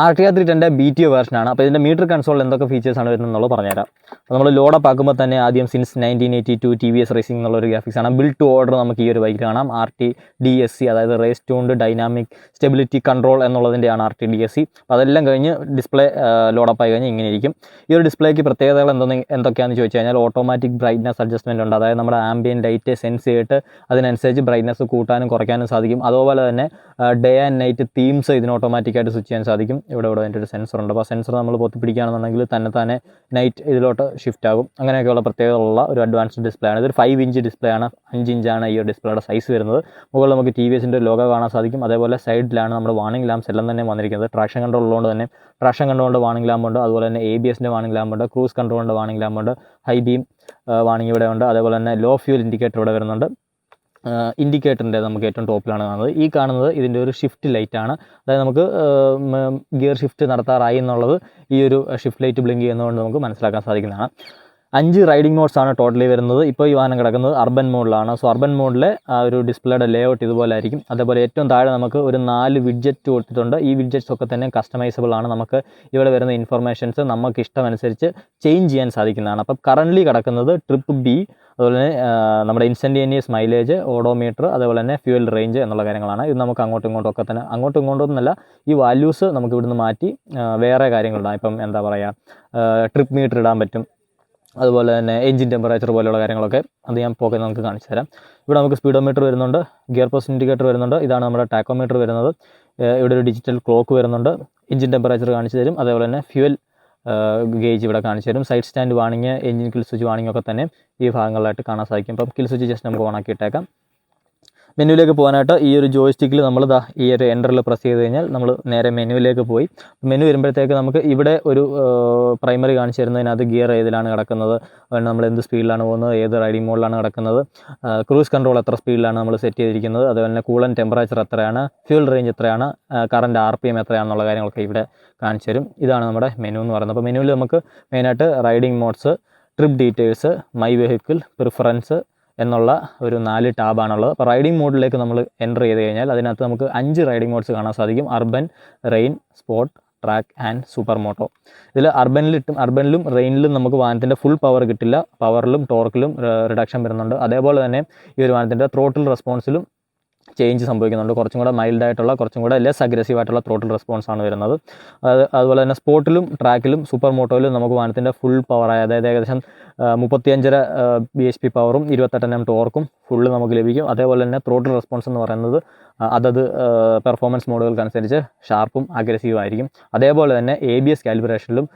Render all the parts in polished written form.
RTR310 BTO വേർഷനാണ്. അപ്പോൾ ഇതിൻ്റെ metre കൺസോളിൽ എന്തൊക്കെ ഫീച്ചേഴ്സാണ് വരുന്നതെന്നുള്ളത് പറഞ്ഞുതരാം. അപ്പോൾ നമ്മൾ ലോഡപ്പ് ആക്കുമ്പോൾ തന്നെ ആദ്യം സിൻസ് 1982 TVS റേസിംഗ് എന്നുള്ളൊരു ഗ്രാഫിക്സ് ആണ്. ബിൽഡ് ടു ഓർഡർ നമുക്ക് ഈ ഒരു ബൈക്കിൽ കാണാം. RTDSC, അതായത് race tuned dynamic stability control എന്നുള്ളതിൻ്റെയാണ് RTDSC. അപ്പോൾ അതെല്ലാം കഴിഞ്ഞ് ഡിസ്പ്ലേ ലോഡപ്പ് ആയി കഴിഞ്ഞാൽ ഇങ്ങനെ ഇരിക്കും. ഈ ഒരു ഡിസ്പ്ലേക്ക് പ്രത്യേകതകൾ എന്തൊക്കെയാണെന്ന് ചോദിച്ചു കഴിഞ്ഞാൽ ഓട്ടോമാറ്റിക് ബ്രൈറ്റ്നസ് അഡ്ജസ്റ്റ്മെൻറ്റ് ഉണ്ട്. അതായത് നമ്മുടെ ആംബിയൻ ലൈറ്റ് സെൻസ് ചെയ്തിട്ട് അതിനനുസരിച്ച് ബ്രൈറ്റ്നസ് കൂട്ടാനും കുറയ്ക്കാനും സാധിക്കും. അതുപോലെ തന്നെ ഡേ ആൻഡ് നൈറ്റ് തീംസ് ഇതിന് ഓട്ടോമാറ്റിക്കായിട്ട് സ്വിച്ച് ചെയ്യാൻ സാധിക്കും. ഇവിടെ അതിൻ്റെ ഒരു സെൻസർ ഉണ്ട്. അപ്പോൾ സെൻസർ നമ്മൾ പൊത്തിപ്പിടിക്കുകയാണെന്നുണ്ടെങ്കിൽ തന്നെ നൈറ്റ് ഇതിലോട്ട് ഷിഫ്റ്റ് ആകും. അങ്ങനെയൊക്കെയുള്ള പ്രത്യേകതയുള്ള ഒരു അഡ്വാൻസ്ഡ് ഡിസ്പ്ലേ ആണ്. ഇതൊരു 5 ഇഞ്ച് ഡിസ്പ്ലേ ആണ്. 5 ഇഞ്ചാണ് ഈ ഒരു ഡിസ്പ്ലേയുടെ സൈസ് വരുന്നത്. മുകളിൽ നമുക്ക് TVSൻ്റെ ലോഗോ കാണാൻ സാധിക്കും. അതേപോലെ സൈഡിലാണ് നമ്മുടെ വാർണിംഗ് ലാംപ്സ് എല്ലാം തന്നെ വന്നിരിക്കുന്നത്. ട്രാക്ഷൻ കൺട്രോൾ ഉള്ളതുകൊണ്ട് തന്നെ ട്രാക്ഷൻ കൺട്രോളിൻ്റെ വാർണിംഗ് ലാമ്പ് ഉണ്ട്. അതുപോലെ തന്നെ ABSൻ്റെ വാർണിംഗ് ലാമ്പ് ഉണ്ട്. ക്രൂസ് കൺട്രോളിൻ്റെ വാർണിംഗ് ലാമ്പ് ഉണ്ട്. ഹൈ ബീം വാർണിംഗ് ഇവിടെ ഉണ്ട്. അതേപോലെ തന്നെ ലോ ഫ്യൂൽ ഇൻഡിക്കേറ്റർ ഇവിടെ വരുന്നുണ്ട്. ഇൻഡിക്കേറ്ററിൻ്റെ നമുക്ക് ഏറ്റവും ടോപ്പിലാണ് കാണുന്നത്. ഈ കാണുന്നത് ഇതിൻ്റെ ഒരു ഷിഫ്റ്റ് ലൈറ്റാണ്. അതായത് നമുക്ക് ഗിയർ ഷിഫ്റ്റ് നടത്താറായി എന്നുള്ളത് ഈ ഒരു ഷിഫ്റ്റ് ലൈറ്റ് ബ്ലിങ്ക് ചെയ്യുന്നതുകൊണ്ട് നമുക്ക് മനസ്സിലാക്കാൻ സാധിക്കുന്നതാണ്. 5 റൈഡിംഗ് മോഡ്സാണ് ടോട്ടലി വരുന്നത്. ഇപ്പോൾ ഈ വാഹനം കിടക്കുന്നത് അർബൻ മോഡിലാണ്. സോ അർബൻ മോഡിലെ ആ ഒരു ഡിസ്പ്ലേയുടെ ലേഔട്ട് ഇതുപോലെ ആയിരിക്കും. അതേപോലെ ഏറ്റവും താഴെ നമുക്ക് ഒരു 4 വിഡ്ജറ്റ് കൊടുത്തിട്ടുണ്ട്. ഈ വിഡ്ജറ്റ്സ് ഒക്കെ തന്നെ കസ്റ്റമൈസബിൾ ആണ്. നമുക്ക് ഇവിടെ വരുന്ന ഇൻഫർമേഷൻസ് നമുക്ക് ഇഷ്ടമനുസരിച്ച് ചേഞ്ച് ചെയ്യാൻ സാധിക്കുന്നതാണ്. അപ്പം കറൻ്റ്ലി കിടക്കുന്നത് ട്രിപ്പ് B, അതുപോലെ തന്നെ നമ്മുടെ ഇൻസ്റ്റൻറ്റേനിയസ് മൈലേജ്, ഓഡോമീറ്റർ, അതേപോലെ തന്നെ ഫ്യൂൽ റേഞ്ച് എന്നുള്ള കാര്യങ്ങളാണ്. ഇത് നമുക്ക് അങ്ങോട്ടും ഇങ്ങോട്ടും തന്നെ അങ്ങോട്ടും ഇങ്ങോട്ടൊന്നുമല്ല, ഈ വാല്യൂസ് നമുക്ക് ഇവിടുന്ന് മാറ്റി വേറെ കാര്യങ്ങളിടാം. ഇപ്പം എന്താ പറയുക, ട്രിപ്പ് മീറ്റർ ഇടാൻ പറ്റും. അതുപോലെ തന്നെ എഞ്ചിൻ ടെമ്പറേച്ചർ പോലെയുള്ള കാര്യങ്ങളൊക്കെ അത് ഞാൻ പോകെ നമുക്ക് കാണിച്ചു തരാം. ഇവിടെ നമുക്ക് സ്പീഡോമീറ്റർ വരുന്നുണ്ട്, ഗിയർ പോസ്റ്റ് ഇൻഡിക്കേറ്റർ വരുന്നുണ്ട്. ഇതാണ് നമ്മുടെ ടാക്കോമീറ്റർ വരുന്നത്. ഇവിടെ ഒരു ഡിജിറ്റൽ ക്ലോക്ക് വരുന്നുണ്ട്. എഞ്ചിൻ ടെമ്പറേച്ചർ കാണിച്ചു തരും. അതേപോലെ തന്നെ ഫ്യൂൽ ഗേജ് ഇവിടെ കാണിച്ചു തരും. സൈഡ് സ്റ്റാൻഡ് വാണിങ്, എഞ്ചിൻ കിൽ സ്വിച്ച് വാണിങ് ഒക്കെ തന്നെ ഈ ഭാഗങ്ങളിലായിട്ട് കാണാൻ സാധിക്കും. അപ്പം കിൽ സ്വിച്ച് ജസ്റ്റ് നമുക്ക് ഓണാക്കി ഇട്ടേക്കാം. മെനുവിലേക്ക് പോകാനായിട്ട് ഈ ഒരു ജോയിസ്റ്റിക്കിൽ നമ്മൾ ഈ ഒരു എൻ്ററിൽ പ്രസ് ചെയ്ത് കഴിഞ്ഞാൽ നമ്മൾ നേരെ മെനുവിലേക്ക് പോയി. മെനു വരുമ്പോഴത്തേക്ക് നമുക്ക് ഇവിടെ ഒരു പ്രൈമറി കാണിച്ചു തരുന്നതിനകത്ത് ഗിയർ ഏതിലാണ് കിടക്കുന്നത്, നമ്മൾ എന്ത് സ്പീഡിലാണ് പോകുന്നത്, ഏത് റൈഡിംഗ് മോഡിലാണ് കിടക്കുന്നത്, ക്രൂസ് കൺട്രോൾ എത്ര സ്പീഡിലാണ് നമ്മൾ സെറ്റ് ചെയ്തിരിക്കുന്നത്, അതുപോലെ തന്നെ കൂളൻ ടെമ്പറേച്ചർ എത്രയാണ്, ഫ്യൂൽ റേഞ്ച് എത്രയാണ്, കറണ്ട് RPM എത്രയാണെന്നുള്ള കാര്യങ്ങളൊക്കെ ഇവിടെ കാണിച്ചു തരും. ഇതാണ് നമ്മുടെ മെനു എന്ന് പറയുന്നത്. അപ്പോൾ മെനുവിൽ നമുക്ക് മെയിനായിട്ട് riding modes, trip details, my vehicle, preference എന്നുള്ള ഒരു 4 ടാബാണുള്ളത്. അപ്പോൾ റൈഡിംഗ് മോഡിലേക്ക് നമ്മൾ എൻ്റർ ചെയ്ത് കഴിഞ്ഞാൽ അതിനകത്ത് നമുക്ക് 5 റൈഡിംഗ് മോഡ്സ് കാണാൻ സാധിക്കും. Urban, rain, sport, track and super moto. ഇതിൽ അർബനിലും റെയിനിലും നമുക്ക് വാഹനത്തിൻ്റെ ഫുൾ പവർ കിട്ടില്ല. പവറിലും ടോർക്കിലും റിഡക്ഷൻ വരുന്നുണ്ട്. അതേപോലെ തന്നെ ഈ ഒരു വാഹനത്തിൻ്റെ ത്രോട്ടിൽ റെസ്പോൺസിലും ചേഞ്ച് സംഭവിക്കുന്നുണ്ട്. കുറച്ചും കൂടെ മൈൽഡായിട്ടുള്ള, കുറച്ചും കൂടെ ലെസ് അഗ്രസീവായിട്ടുള്ള ത്രോട്ടിൽ റെസ്പോൺസാണ് വരുന്നത്. അതുപോലെ തന്നെ സ്പോർട്ടിലും ട്രാക്കിലും സൂപ്പർ മോട്ടോയിലും നമുക്ക് വാഹനത്തിൻ്റെ ഫുൾ പവറായ, അതായത് ഏകദേശം 35.5 bhp പവറും 28 Nm ടോർക്കും ഫുള്ള് നമുക്ക് ലഭിക്കും. അതേപോലെ തന്നെ ത്രോട്ടിൽ റെസ്പോൺസ് എന്ന് പറയുന്നത് അതത് പെർഫോമൻസ് മോഡുകൾക്കനുസരിച്ച് ഷാർപ്പും അഗ്രസീവും ആയിരിക്കും. അതേപോലെ തന്നെ ABS കാലിബ്രേഷനിലും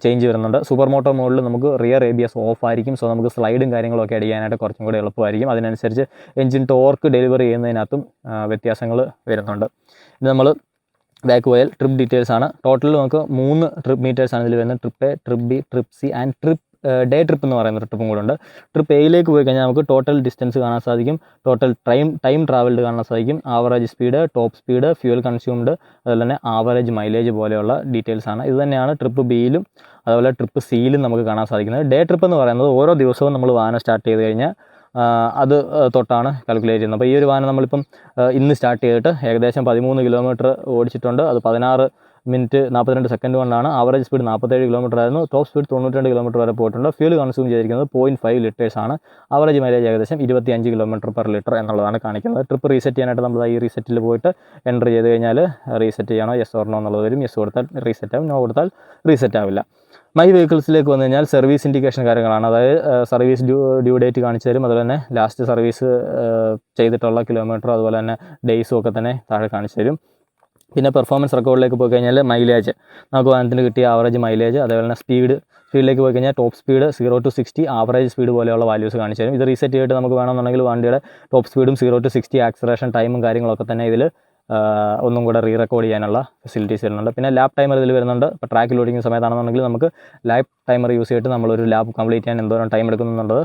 ചേഞ്ച് വരുന്നുണ്ട്. സൂപ്പർ മോട്ടോ മോഡിൽ നമുക്ക് റിയർ ABS ഓഫ് ആയിരിക്കും. സോ നമുക്ക് സ്ലൈഡും കാര്യങ്ങളൊക്കെ അടിക്കാനായിട്ട് കുറച്ചും കൂടി എളുപ്പമായിരിക്കും. അതിനനുസരിച്ച് എഞ്ചിൻ ടോർക്ക് ഡെലിവറി ചെയ്യുന്നതിനകത്തും വ്യത്യാസങ്ങൾ വരുന്നുണ്ട്. ഇത് നമ്മൾ ബാക്ക് പോയാൽ ട്രിപ്പ് ഡീറ്റെയിൽസ് ആണ്. ടോട്ടൽ നമുക്ക് 3 ട്രിപ്പ് മീറ്റേഴ്സാണ് ഇതിൽ വരുന്നത്. Trip A, trip B, trip C and trip day trip എന്ന് പറയുന്ന ട്രിപ്പും കൂടെ ഉണ്ട്. ട്രിപ്പ് എയിലേക്ക് പോയി കഴിഞ്ഞാൽ നമുക്ക് ടോട്ടൽ ഡിസ്റ്റൻസ് കാണാൻ സാധിക്കും, ടോട്ടൽ ടൈം ട്രാവൽഡ് കാണാൻ സാധിക്കും, average speed, top speed, fuel consumed, അതുപോലെ തന്നെ ആവറേജ് മൈലേജ് പോലെയുള്ള ഡീറ്റെയിൽസ് ആണ്. ഇത് തന്നെയാണ് ട്രിപ്പ് Bയിലും അതുപോലെ ട്രിപ്പ് Cയിലും നമുക്ക് കാണാൻ സാധിക്കുന്നത്. ഡേ ട്രിപ്പ് എന്ന് പറയുന്നത് ഓരോ ദിവസവും നമ്മൾ വാഹനം സ്റ്റാർട്ട് ചെയ്ത് കഴിഞ്ഞാൽ അത് തൊട്ടാണ് കാൽക്കുലേറ്റ് ചെയ്യുന്നത്. അപ്പോൾ ഈ ഒരു വാഹനം നമ്മളിപ്പം ഇന്ന് സ്റ്റാർട്ട് ചെയ്തിട്ട് ഏകദേശം 13 കിലോമീറ്റർ ഓടിച്ചിട്ടുണ്ട്. അത് 16 മിനിറ്റ് 42 സെക്കൻഡ് കൊണ്ടാണ്. ആവറേജ് സ്പീഡ് 47 കിലോമീറ്റർ ആയിരുന്നു. ടോപ്പ് സ്പീഡ് 92 കിലോമീറ്റർ വരെ പോയിട്ടുണ്ട്. ഫ്യൂൽ കൺസ്യൂം ചെയ്തിരിക്കുന്നത് 0.5 ലിറ്റേഴ്സാണ്. ആവറേജ് മൈലേജ് ഏകദേശം 25 കിലോമീറ്റർ പെർ ലിറ്റർ എന്നുള്ളതാണ് കാണിക്കുന്നത്. ട്രിപ്പ് റീസെറ്റ് ചെയ്യാനായിട്ട് നമ്മൾ ഈ റീസെറ്റിൽ പോയിട്ട് എൻ്റർ ചെയ്ത് കഴിഞ്ഞാൽ റീസെറ്റ് ചെയ്യണോ യെസ് ഓർ നോ എന്നുള്ളത് വരും. യെസ് കൊടുത്താൽ റീസെറ്റ് ആവും, നോ കൊടുത്താൽ റീസെറ്റ് ആവില്ല. മൈ വെഹിക്കിൾസിലേക്ക് വന്നു കഴിഞ്ഞാൽ സർവീസ് ഇൻഡിക്കേഷൻ കാര്യങ്ങളാണ്. അതായത് സർവീസ് ഡ്യൂ ഡേറ്റ് കാണിച്ചു തരും. അതുപോലെ തന്നെ ലാസ്റ്റ് സർവീസ് ചെയ്തിട്ടുള്ള കിലോമീറ്റർ, അതുപോലെ തന്നെ ഡേയ്സും ഒക്കെ തന്നെ താഴെ കാണിച്ചു തരും. പിന്നെ പെർഫോമൻസ് റെക്കോർഡിലേക്ക് പോയി കഴിഞ്ഞാൽ മൈലേജ്, നമുക്ക് വാഹനത്തിന് കിട്ടിയ ആവറേജ് മൈലേജ്, അതേപോലെ തന്നെ സ്പീഡിലേക്ക് പോയി കഴിഞ്ഞാൽ top speed 0 to 60, average speed പോലെയുള്ള വാല്യൂസ് കാണിച്ചു തരും. ഇത് റീസെറ്റ് ചെയ്തിട്ട് നമുക്ക് വേണമെന്നുണ്ടെങ്കിൽ വണ്ടിയുടെ ടോപ്പ് സ്പീഡും 0 to 60 ആക്സലറേഷൻ ടൈമും കാര്യങ്ങളൊക്കെ തന്നെ ഇതിൽ ഒന്നും കൂടെ റെക്കോർഡ് ചെയ്യാനുള്ള ഫെസിലിറ്റീസ് വരുന്നുണ്ട്. പിന്നെ ലാപ്പ് ടൈമർ ഇതിൽ വരുന്നുണ്ട്. ഇപ്പോൾ ട്രാക്കിൽ ഓടിക്കുന്ന സമയത്താണെന്നുണ്ടെങ്കിൽ നമുക്ക് ലാപ്പ് ടൈമർ യൂസ് ചെയ്തിട്ട് നമ്മളൊരു ലാപ്പ് കംപ്ലീറ്റ് ചെയ്യാൻ എന്തോരം ടൈം എടുക്കുന്നുള്ളത്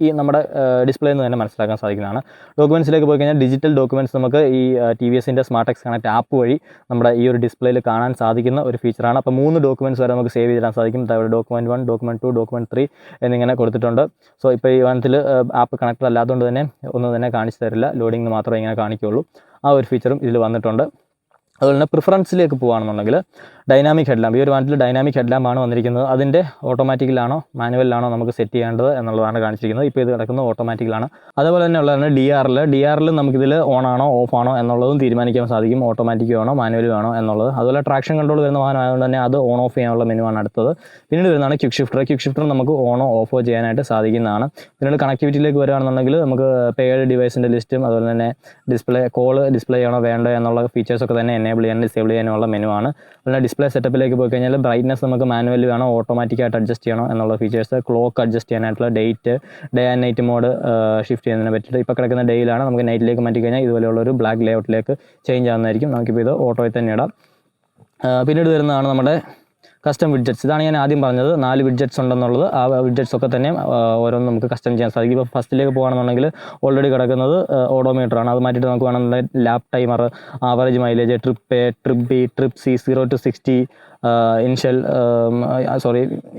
ഈ നമ്മുടെ ഡിസ്പ്ലേയിൽ നിന്ന് തന്നെ മനസ്സിലാക്കാൻ സാധിക്കുന്നതാണ്. ഡോക്യുമെൻറ്റ്സിലേക്ക് പോയി കഴിഞ്ഞാൽ ഡിജിറ്റൽ ഡോക്യുമെൻറ്റ്സ് നമുക്ക് ഈ TVSൻ്റെ സ്മാർട്ടെക്സ് കണക്ട് ആപ്പ് വഴി നമ്മുടെ ഈ ഒരു ഡിസ്പ്ലേയിൽ കാണാൻ സാധിക്കുന്ന ഒരു ഫീച്ചറാണ്. അപ്പോൾ 3 ഡോക്യുമെൻറ്റ്സ് വരെ നമുക്ക് സേവ് ചെയ്തിടാൻ സാധിക്കും. ഡോക്യുമെൻറ്റ് 1, ഡോക്യുമെൻറ്റ് 2, ഡോക്യുമെൻറ്റ് 3 എന്നിങ്ങനെ കൊടുത്തിട്ടുണ്ട്. സോ ഇപ്പോൾ ഈ വാഹനത്തിൽ ആപ്പ് കണക്റ്റഡ് അല്ലാത്തതുകൊണ്ട് തന്നെ ഒന്നും തന്നെ കാണിച്ചു തരില്ല, ലോഡിംഗ് മാത്രമേ ഇങ്ങനെ കാണിക്കുകയുള്ളൂ. ആ ഒരു ഫീച്ചറും ഇതിൽ വന്നിട്ടുണ്ട്. അതുപോലെ തന്നെ പ്രിഫറൻസിലേക്ക് പോകുകയാണെന്നുണ്ടെങ്കിൽ ഡൈനാമിക് ഹെഡ്ലാമ്പ്, ഈ ഒരു വാഹനത്തിൽ ഡൈനാമിക് ഹെഡ്ലാമ്പാണ് വന്നിരിക്കുന്നത്. അതിൻ്റെ ഓട്ടോമാറ്റിക്കിലാണോ മാനുവലിലാണോ നമുക്ക് സെറ്റ് ചെയ്യേണ്ടത് എന്നുള്ളതാണ് കാണിച്ചിരിക്കുന്നത്. ഇപ്പോൾ ഇത് കിടക്കുന്നത് ഓട്ടോമാറ്റിക്കിലാണ്. അതുപോലെ തന്നെ ഉള്ളതാണ് DRL നമുക്കിതിൽ ഓൺ ആണോ ഓഫ് ആണോ എന്നുള്ളതും തീരുമാനിക്കാൻ സാധിക്കും. ഓട്ടോമാറ്റിക് വേണോ മാനുവൽ വേണോ എന്നുള്ളത്. അതുപോലെ ട്രാക്ഷൻ കൺട്രോൾ വരുന്ന വാഹനമായതുകൊണ്ട് തന്നെ അത് ഓൺ ഓഫ് ചെയ്യാനുള്ള മെനുവാണ് അടുത്തത്. പിന്നീട് വരുന്നതാണ് ക്വിക്ക് ഷിഫ്റ്റർ നമുക്ക് ഓണോ ഓഫോ ചെയ്യാനായിട്ട് സാധിക്കുന്നതാണ്. പിന്നീട് കണക്ടിവിറ്റിയിലേക്ക് വരികയാണെന്നുണ്ടെങ്കിൽ നമുക്ക് പെയ്ഡ് ഡിവൈസിൻ്റെ ലിസ്റ്റും അതുപോലെ തന്നെ കോൾ ഡിസ്പ്ലേ ചെയ്യണോ വേണ്ടോ എന്നുള്ള ഫീച്ചേഴ്സൊക്കെ തന്നെ എനേബിൾ ചെയ്യാനും ഡിസേബിൾ ചെയ്യാനുള്ള മെനുവാണ്. അതുപോലെ ഡിസ്പ്ലേ സെറ്റപ്പിലേക്ക് പോയി കഴിഞ്ഞാൽ ബ്രൈറ്റ്നസ് നമുക്ക് മാനുവൽ വേണോ ഓട്ടോമാറ്റിക്കായിട്ട് അഡ്ജസ്റ്റ് ചെയ്യണോ എന്നുള്ള ഫീച്ചേഴ്സ്, ക്ലോക്ക് അഡ്ജസ്റ്റ് ചെയ്യാനായിട്ടുള്ള day and night mode shift ചെയ്യുന്നതിനെ പറ്റിയിട്ട് ഇപ്പോൾ കിടക്കുന്ന ഡേയിലാണ്, നമുക്ക് നൈറ്റിലേക്ക് മാറ്റി കഴിഞ്ഞാൽ ഇതുപോലെയുള്ള ഒരു ബ്ലാക്ക് ലേഔട്ടിലേക്ക് ചേഞ്ച് ആവുന്നതായിരിക്കും. നമുക്കിപ്പോൾ ഇത് ഓട്ടോയിൽ തന്നെ ഇടാം. പിന്നീട് വരുന്നതാണ് നമ്മുടെ കസ്റ്റം വിഡ്ജറ്റ്സ്. ഇതാണ് ഞാൻ ആദ്യം പറഞ്ഞത്, 4 വിഡ്ജറ്റ്സ് ഉണ്ടെന്നുള്ളത്. ആ വിഡ്ജറ്റ്സ് ഒക്കെ തന്നെ ഓരോന്നും നമുക്ക് കസ്റ്റം ചെയ്യാൻ സാധിക്കും. ഇപ്പോൾ ഫസ്റ്റിലേക്ക് പോകുകയാണെന്നുണ്ടെങ്കിൽ ഓൾറെഡി കിടക്കുന്നത് ഓഡോമീറ്ററാണ്. അത് മാറ്റിയിട്ട് നമുക്ക് വേണമെന്നുണ്ടെങ്കിൽ lap timer, average mileage, trip A, trip B, trip C, 0 to 60,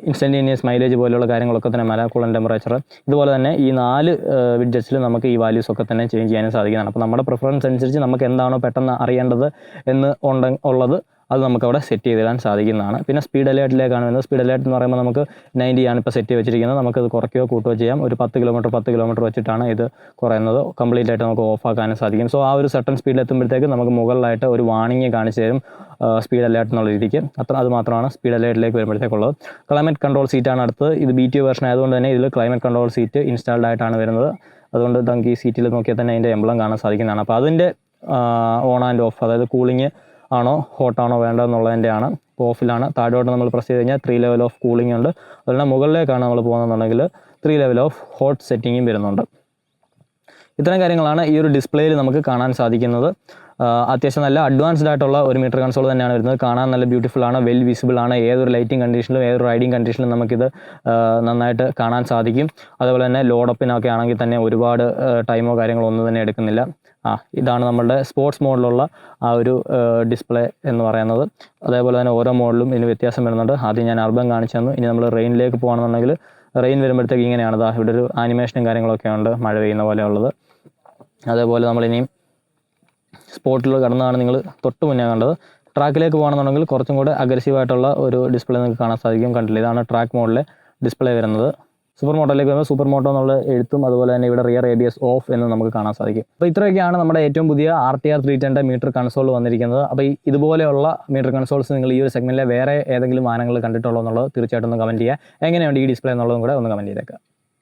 instantaneous mileage പോലെയുള്ള കാര്യങ്ങളൊക്കെ തന്നെ, കൂളൻ്റ് ടെമ്പറേച്ചർ. ഇതുപോലെ തന്നെ ഈ 4 വിഡ്ജറ്റ്സിൽ നമുക്ക് ഈ വാല്യൂസ് ഒക്കെ തന്നെ ചേഞ്ച് ചെയ്യാനും സാധിക്കുന്നതാണ്. അപ്പോൾ നമ്മുടെ പ്രിഫറൻസ് അനുസരിച്ച് നമുക്ക് എന്താണോ പെട്ടെന്ന് അറിയേണ്ടത് എന്ന് ഉള്ളത് അത് നമുക്കവിടെ സെറ്റ് ചെയ്തിടാൻ സാധിക്കുന്നതാണ്. പിന്നെ സ്പീഡ് അലേർട്ടിലേക്കാണ് വരുന്നത്. സ്പീഡ് അലേർട്ട് എന്ന് പറയുമ്പോൾ നമുക്ക് 90 ആണ് ഇപ്പോൾ സെറ്റ് ചെയ്ത് വെച്ചിരിക്കുന്നത്. നമുക്കത് കുറയ്ക്കുകയോ കൂട്ടുകയോ ചെയ്യാം. ഒരു 10 കിലോമീറ്റർ വെച്ചിട്ടാണ് ഇത് കുറയുന്നത്. കംപ്ലീറ്റ് ആയിട്ട് നമുക്ക് ഓഫ് ആക്കാനും സാധിക്കും. സോ ആ ഒരു സർട്ടൺ സ്പീഡിൽ എത്തുമ്പോഴത്തേക്ക് നമുക്ക് മുകളിലായിട്ട് ഒരു വാണിംഗ് കാണിച്ചു തരും, സ്പീഡ് അലേർട്ട് എന്നുള്ള രീതിക്ക്. അത് മാത്രമാണ് സ്പീഡ് അലേർട്ടിലേക്ക് വരുമ്പോഴത്തേക്കുള്ളത്. ക്ലൈമറ്റ് കൺട്രോൾ സീറ്റാണ് അടുത്തത്. ഇത് BTO വേർഷൻ ആയതുകൊണ്ട് തന്നെ ഇതിൽ ക്ലൈമറ്റ് കൺട്രോൾ സീറ്റ് ഇൻസ്റ്റാൾഡ് ആയിട്ടാണ് വരുന്നത്. അതുകൊണ്ട് നമുക്ക് ഈ സീറ്റിൽ നോക്കിയാൽ തന്നെ അതിൻ്റെ എംബ്ലം കാണാൻ സാധിക്കുന്നതാണ്. അപ്പോൾ അതിൻ്റെ ഓൺ ആൻഡ് ഓഫ്, അതായത് കൂളിംഗ് ആണോ ഹോട്ടാണോ വേണ്ടതെന്നുള്ളതിൻ്റെയാണ്. ഇപ്പോൾ ഓഫിലാണ്. താഴോട്ട് നമ്മൾ പ്രസ് ചെയ്ത് കഴിഞ്ഞാൽ 3 ലെവൽ ഓഫ് കൂളിംഗ് ഉണ്ട്. അതുപോലെ മുകളിലേക്കാണ് നമ്മൾ പോകുന്നതെന്നുണ്ടെങ്കിൽ 3 ലെവൽ ഓഫ് ഹോട്ട് സെറ്റിങ്ങും വരുന്നുണ്ട്. ഇത്തരം കാര്യങ്ങളാണ് ഈ ഒരു ഡിസ്പ്ലേയിൽ നമുക്ക് കാണാൻ സാധിക്കുന്നത്. അത്യാവശ്യം നല്ല അഡ്വാൻസ്ഡ് ആയിട്ടുള്ള ഒരു മീറ്റർ കൺസോൾ തന്നെയാണ് വരുന്നത്. കാണാൻ നല്ല ബ്യൂട്ടിഫുൾ ആണ്, വെൽ വിസിബിൾ ആണ്. ഏതൊരു ലൈറ്റിംഗ് കണ്ടീഷനിലും ഏതൊരു റൈഡിങ് കണ്ടീഷനിലും നമുക്കിത് നന്നായിട്ട് കാണാൻ സാധിക്കും. അതുപോലെ തന്നെ ലോഡപ്പിനൊക്കെ ആണെങ്കിൽ തന്നെ ഒരുപാട് ടൈമോ കാര്യങ്ങളോ ഒന്നും തന്നെ എടുക്കുന്നില്ല. ഇതാണ് നമ്മളുടെ സ്പോർട്സ് മോഡിലുള്ള ആ ഒരു ഡിസ്പ്ലേ എന്ന് പറയുന്നത്. അതേപോലെ തന്നെ ഓരോ മോഡലും ഇതിന് വ്യത്യാസം വരുന്നുണ്ട്. ആദ്യം ഞാൻ അർബൻ കാണിച്ചു തന്നു. ഇനി നമ്മൾ റെയിനിലേക്ക് പോകുകയാണെന്നുണ്ടെങ്കിൽ റെയിൻ വരുമ്പോഴത്തേക്ക് ഇങ്ങനെയാണ്. ഇവിടെ ഒരു ആനിമേഷനും കാര്യങ്ങളൊക്കെ ഉണ്ട്, മഴ പെയ്യുന്ന പോലെ ഉള്ളത്. അതേപോലെ നമ്മളിനിയും സ്പോട്ടിൽ കടന്നതാണ് നിങ്ങൾ തൊട്ട് മുന്നേ കണ്ടത്. ട്രാക്കിലേക്ക് പോകുകയാണെന്നുണ്ടെങ്കിൽ കുറച്ചും കൂടെ അഗ്രസീവായിട്ടുള്ള ഒരു ഡിസ്പ്ലേ നിങ്ങൾക്ക് കാണാൻ സാധിക്കും. കണ്ടില്ല, ഇതാണ് ട്രാക്ക് മോഡിലെ ഡിസ്പ്ലേ വരുന്നത്. സൂപ്പർ മോട്ടോയിലേക്ക് വരുമ്പോൾ സൂപ്പർ മോട്ടോ എന്നുള്ള എഴുത്തും അതുപോലെ തന്നെ ഇവിടെ റിയർ ABS ഓഫ് എന്ന് നമുക്ക് കാണാൻ സാധിക്കും. അപ്പോൾ ഇത്രയൊക്കെയാണ് നമ്മുടെ ഏറ്റവും പുതിയ RTR 310 മീറ്റർ കൺസോൾ വന്നിരിക്കുന്നത്. അപ്പോൾ ഇതുപോലെയുള്ള മീറ്റർ കൺസോൾസ് നിങ്ങൾ ഈ ഒരു സെഗ്മെൻറ്റിലെ വേറെ ഏതെങ്കിലും വാഹനങ്ങൾ കണ്ടിട്ടുള്ളൂ എന്നുള്ളത് തീർച്ചയായിട്ടും ഒന്ന് കമൻറ്റ് ചെയ്യുക. എങ്ങനെയുണ്ട് ഈ ഡിസ്പ്ലേ എന്നുള്ളതും കൂടെ ഒന്ന് കമൻറ്റ് ചെയ്തേക്കുക.